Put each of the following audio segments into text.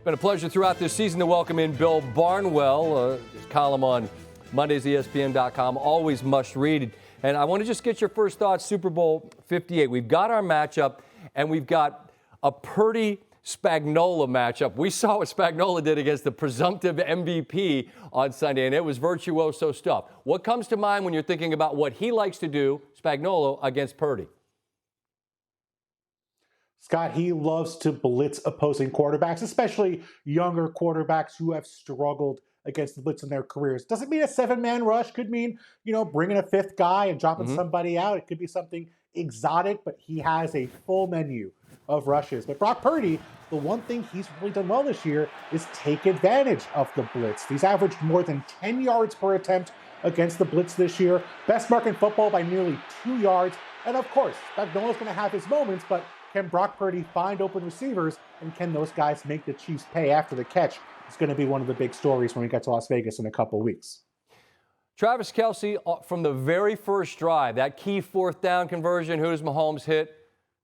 Been a pleasure throughout this season to welcome in Bill Barnwell, his column on Mondays, ESPN.com, always must read. And I want to just get your first thoughts, Super Bowl 58. We've got our matchup, and we've got a Purdy Spagnuolo matchup. We saw what Spagnuolo did against the presumptive MVP on Sunday, and it was virtuoso stuff. What comes to mind when you're thinking about what he likes to do, Spagnuolo, against Purdy? Scott, he loves to blitz opposing quarterbacks, especially younger quarterbacks who have struggled against the blitz in their careers. Doesn't mean a seven-man rush. Could mean, bringing a fifth guy and dropping somebody out. It could be something exotic, but he has a full menu of rushes. But Brock Purdy, the one thing he's really done well this year is take advantage of the blitz. He's averaged more than 10 yards per attempt against the blitz this year. Best mark in football by nearly 2 yards. And of course, Spagnuolo's going to have his moments, but can Brock Purdy find open receivers, and can those guys make the Chiefs pay after the catch? It's going to be one of the big stories when we get to Las Vegas in a couple of weeks. Travis Kelce, from the very first drive, that key fourth down conversion, who does Mahomes hit?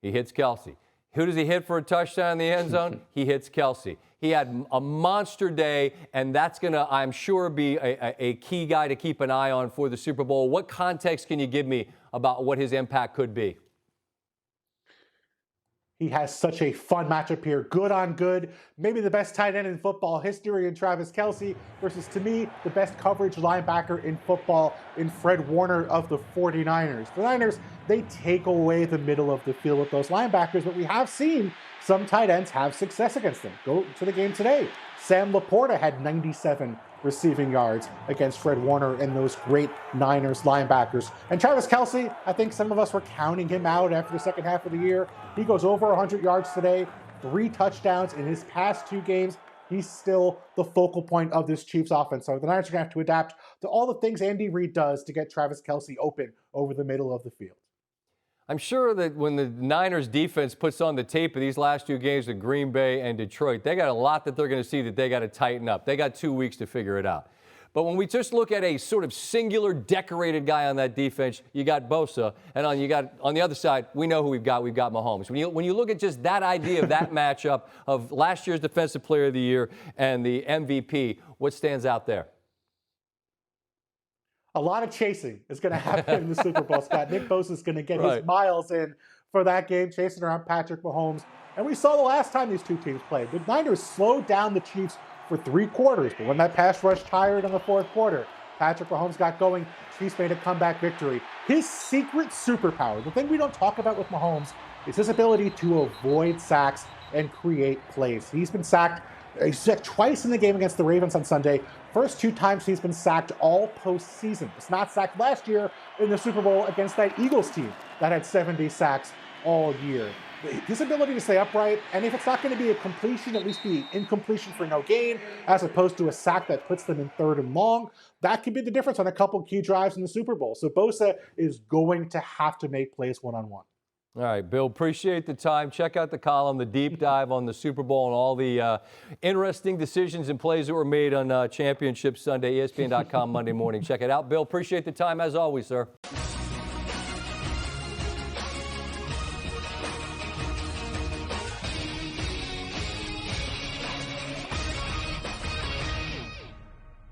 He hits Kelce. Who does he hit for a touchdown in the end zone? He hits Kelce. He had a monster day, and that's going to, I'm sure, be a key guy to keep an eye on for the Super Bowl. What context can you give me about what his impact could be? He has such a fun matchup here. Good on good. Maybe the best tight end in football history in Travis Kelce versus, to me, the best coverage linebacker in football in Fred Warner of the 49ers. The Niners, they take away the middle of the field with those linebackers, but we have seen some tight ends have success against them. Go to the game today. Sam Laporta had 97 receiving yards against Fred Warner and those great Niners linebackers. And Travis Kelce, I think some of us were counting him out after the second half of the year. He goes over 100 yards today, 3 touchdowns in his past 2 games. He's still the focal point of this Chiefs offense. So the Niners are going to have to adapt to all the things Andy Reid does to get Travis Kelce open over the middle of the field. I'm sure that when the Niners defense puts on the tape of these last 2 games with Green Bay and Detroit, they got a lot that they're going to see that they got to tighten up. They got 2 weeks to figure it out. But when we just look at a sort of singular decorated guy on that defense, you got Bosa, and on the other side, we know who we've got. We've got Mahomes. When you look at just that idea of that matchup of last year's Defensive Player of the Year and the MVP, what stands out there? A lot of chasing is going to happen in the Super Bowl, Scott. Nick Bosa is going to get his miles in for that game, chasing around Patrick Mahomes. And we saw the last time these two teams played. The Niners slowed down the Chiefs for 3 quarters, but when that pass rush tired in the 4th quarter, Patrick Mahomes got going. Chiefs made a comeback victory. His secret superpower, the thing we don't talk about with Mahomes, is his ability to avoid sacks and create plays. He's been sacked twice in the game against the Ravens on Sunday. First 2 times he's been sacked all postseason. Was not sacked last year in the Super Bowl against that Eagles team that had 70 sacks all year. His ability to stay upright, and if it's not going to be a completion, at least be incompletion for no gain, as opposed to a sack that puts them in 3rd and long, that could be the difference on a couple key drives in the Super Bowl. So Bosa is going to have to make plays one-on-one. All right, Bill, appreciate the time. Check out the column, the deep dive on the Super Bowl and all the interesting decisions and plays that were made on Championship Sunday, ESPN.com Monday morning. Check it out. Bill, appreciate the time as always, sir.